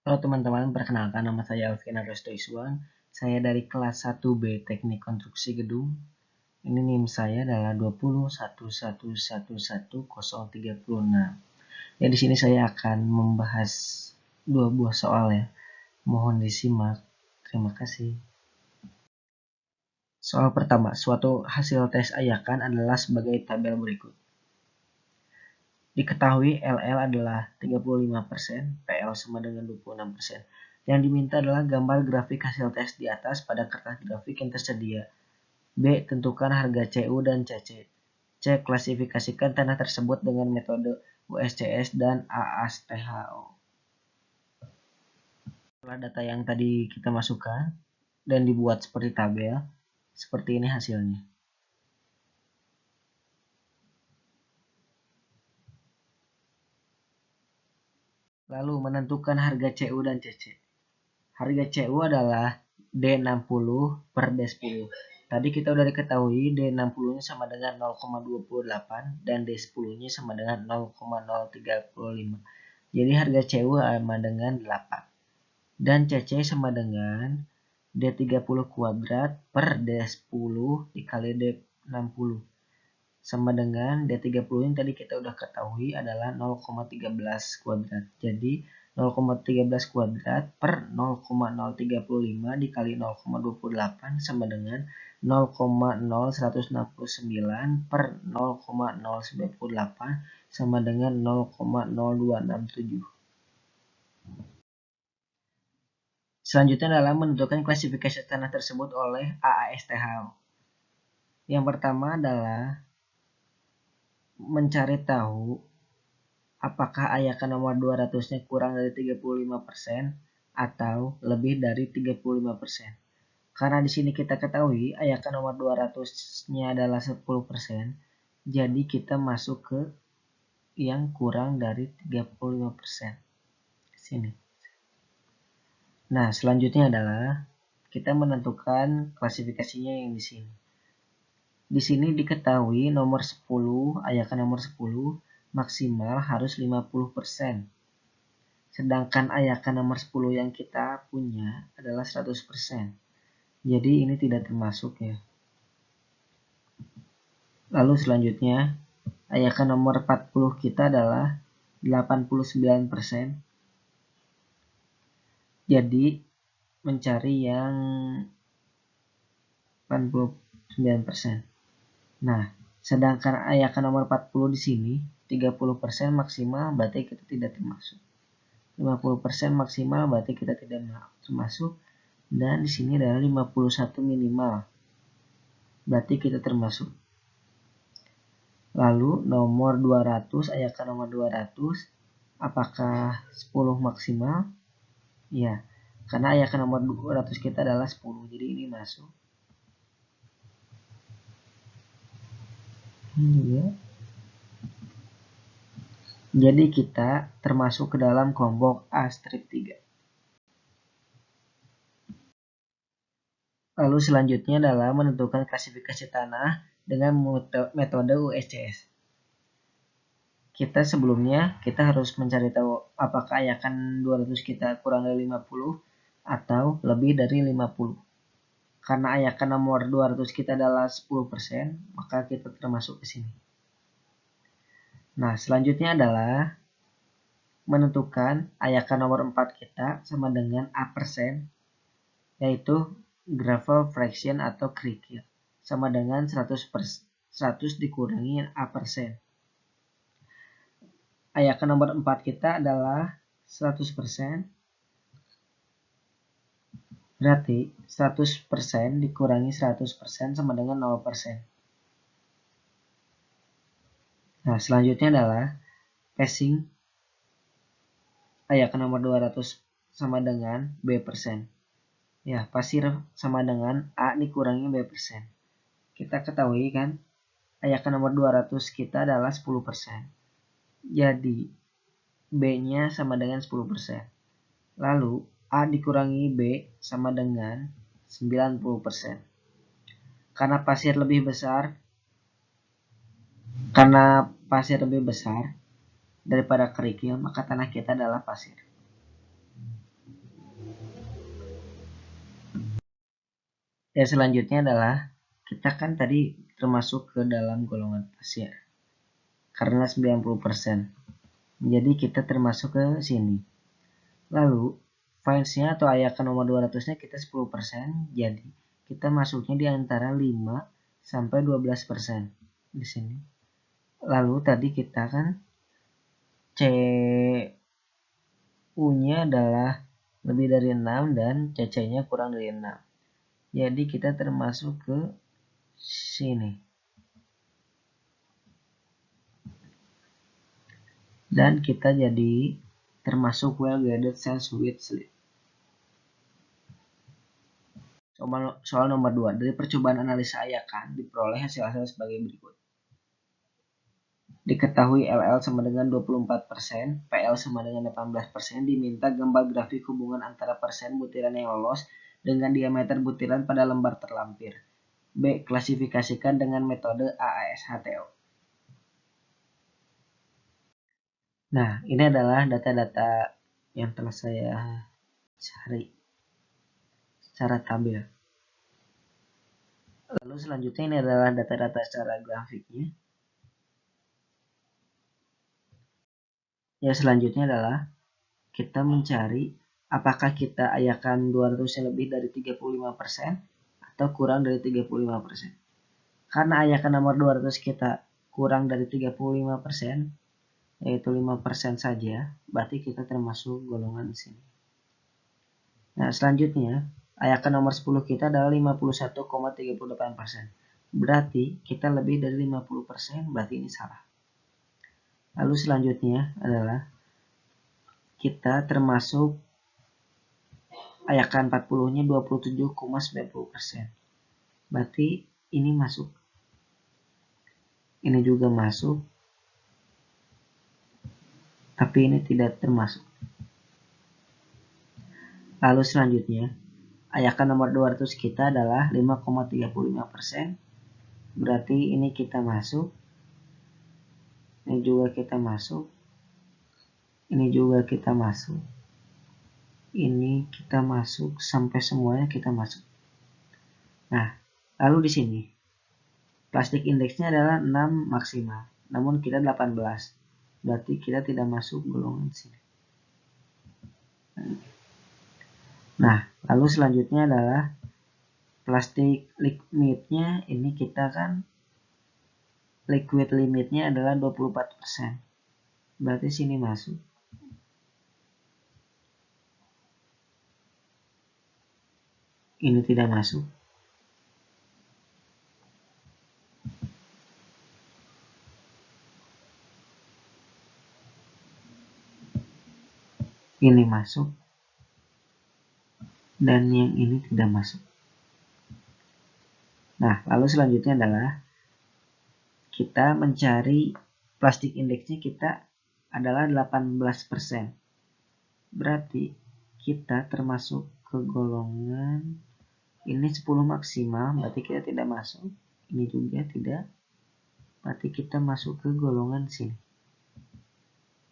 Halo teman-teman, perkenalkan nama saya Alvin Agusto Iswan. Saya dari kelas 1B Teknik Konstruksi Gedung. Ini NIM saya adalah 201111036. Ya, di sini saya akan membahas dua buah soal ya. Mohon disimak. Terima kasih. Soal pertama, suatu hasil tes ayakan adalah sebagai tabel berikut. Diketahui LL adalah 35%, PL sama dengan 26%. Yang diminta adalah gambar grafik hasil tes di atas pada kertas grafik yang tersedia. B. Tentukan harga CU dan CC. C. Klasifikasikan tanah tersebut dengan metode USCS dan ASTHO. Setelah data yang tadi kita masukkan dan dibuat seperti tabel, seperti ini hasilnya. Lalu menentukan harga CU dan CC. Harga CU adalah D60 per D10. Tadi kita udah diketahui D60-nya sama dengan 0,28 dan D10-nya sama dengan 0,035. Jadi harga CU sama dengan 8. Dan CC sama dengan D30 kuadrat per D10 dikali D60. Sama dengan D30 yang tadi kita udah ketahui adalah 0,13 kuadrat. Jadi 0,13 kuadrat per 0,035 dikali 0,28 sama dengan 0,0169 per 0,098 sama dengan 0,0267. Selanjutnya adalah menentukan klasifikasi tanah tersebut oleh AASTHO. Yang pertama adalah mencari tahu apakah ayakan nomor 200-nya kurang dari 35% atau lebih dari 35%. Karena di sini kita ketahui ayakan nomor 200-nya adalah 10%, jadi kita masuk ke yang kurang dari 35%. Sini. Nah, selanjutnya adalah kita menentukan klasifikasinya yang di sini. Di sini diketahui nomor 10, ayakan nomor 10 maksimal harus 50%. Sedangkan ayakan nomor 10 yang kita punya adalah 100%. Jadi ini tidak termasuk ya. Lalu selanjutnya, ayakan nomor 40 kita adalah 89%. Jadi mencari yang 89%. Nah, sedangkan ayakan nomor 40 di sini 30% maksimal berarti kita tidak termasuk. 50% maksimal berarti kita tidak termasuk, dan di sini adalah 51 minimal berarti kita termasuk. Lalu nomor 200, ayakan nomor 200 apakah 10 maksimal? Ya, karena ayakan nomor 200 kita adalah 10, jadi ini masuk. Ya. Jadi kita termasuk ke dalam kelompok A strip 3. Lalu selanjutnya adalah menentukan klasifikasi tanah dengan metode USCS. Kita harus mencari tahu apakah ayakan 200 kita kurang dari 50 atau lebih dari 50. Karena ayakan nomor 200 kita adalah 10%, maka kita termasuk ke sini. Nah, selanjutnya adalah menentukan ayakan nomor 4 kita sama dengan A%, yaitu gravel fraction atau kerikil, sama dengan 100 dikurangi A%. Ayakan nomor 4 kita adalah 100%, berarti 100% dikurangi 100% sama dengan 0%. Nah, selanjutnya adalah passing ayakan nomor 200 sama dengan B%. Ya, pasir sama dengan A dikurangi B%. Kita ketahui kan, ayakan nomor 200 kita adalah 10%. Jadi, B-nya sama dengan 10%. Lalu, A dikurangi B sama dengan 90%. Karena pasir lebih besar daripada kerikil, maka tanah kita adalah pasir. Ya, selanjutnya adalah kita kan tadi termasuk ke dalam golongan pas ya, karena 90%. Jadi kita termasuk ke sini. Lalu finds-nya atau ayakan nomor 200-nya kita 10%, jadi kita masuknya di antara 5 sampai 12% di sini. Lalu tadi kita kan CU-nya adalah lebih dari 6 dan CC-nya kurang dari 6. Jadi kita termasuk ke sini. Dan kita jadi termasuk well guided cells with sleep. Soal nomor 2. Dari percobaan analisa ayakan diperoleh hasil-hasil sebagai berikut. Diketahui LL sama dengan 24%, PL sama dengan 18%, diminta gambar grafik hubungan antara persen butiran yang lolos dengan diameter butiran pada lembar terlampir. B. Klasifikasikan dengan metode AASHTO. Nah, ini adalah data-data yang telah saya cari secara tabel. Lalu selanjutnya ini adalah data-data secara grafiknya. Ya, selanjutnya adalah kita mencari apakah kita ayakan 200 yang lebih dari 35% atau kurang dari 35%. Karena ayakan nomor 200 kita kurang dari 35%, yaitu 5% saja, berarti kita termasuk golongan sini. Nah, selanjutnya, ayakan nomor 10 kita adalah 51,38%. Berarti kita lebih dari 50%, berarti ini salah. Lalu selanjutnya adalah kita termasuk ayakan 40-nya 27,90%. Berarti ini masuk. Ini juga masuk. Tapi ini tidak termasuk. Lalu selanjutnya, ayakan nomor 200 kita adalah 5,35%. Berarti ini kita masuk. Ini juga kita masuk. Ini juga kita masuk. Ini kita masuk sampai semuanya kita masuk. Nah, lalu di sini plastik indeksnya adalah 6 maksimal, namun kita 18. Berarti kita tidak masuk golongan sini. Nah, lalu selanjutnya adalah plastik limitnya, ini kita kan liquid limitnya adalah 24%. Berarti sini masuk. Ini tidak masuk. Ini masuk. Dan yang ini tidak masuk. Nah, lalu selanjutnya adalah kita mencari plastik indeksnya kita adalah 18%. Berarti kita termasuk ke golongan ini 10 maksimal, berarti kita tidak masuk. Ini juga tidak. Berarti kita masuk ke golongan sini.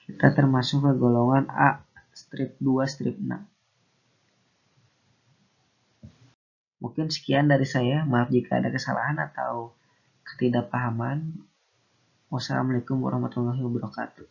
Kita termasuk ke golongan A, strip 2, strip 6. Mungkin sekian dari saya. Maaf jika ada kesalahan atau ketidakpahaman. Wassalamualaikum warahmatullahi wabarakatuh.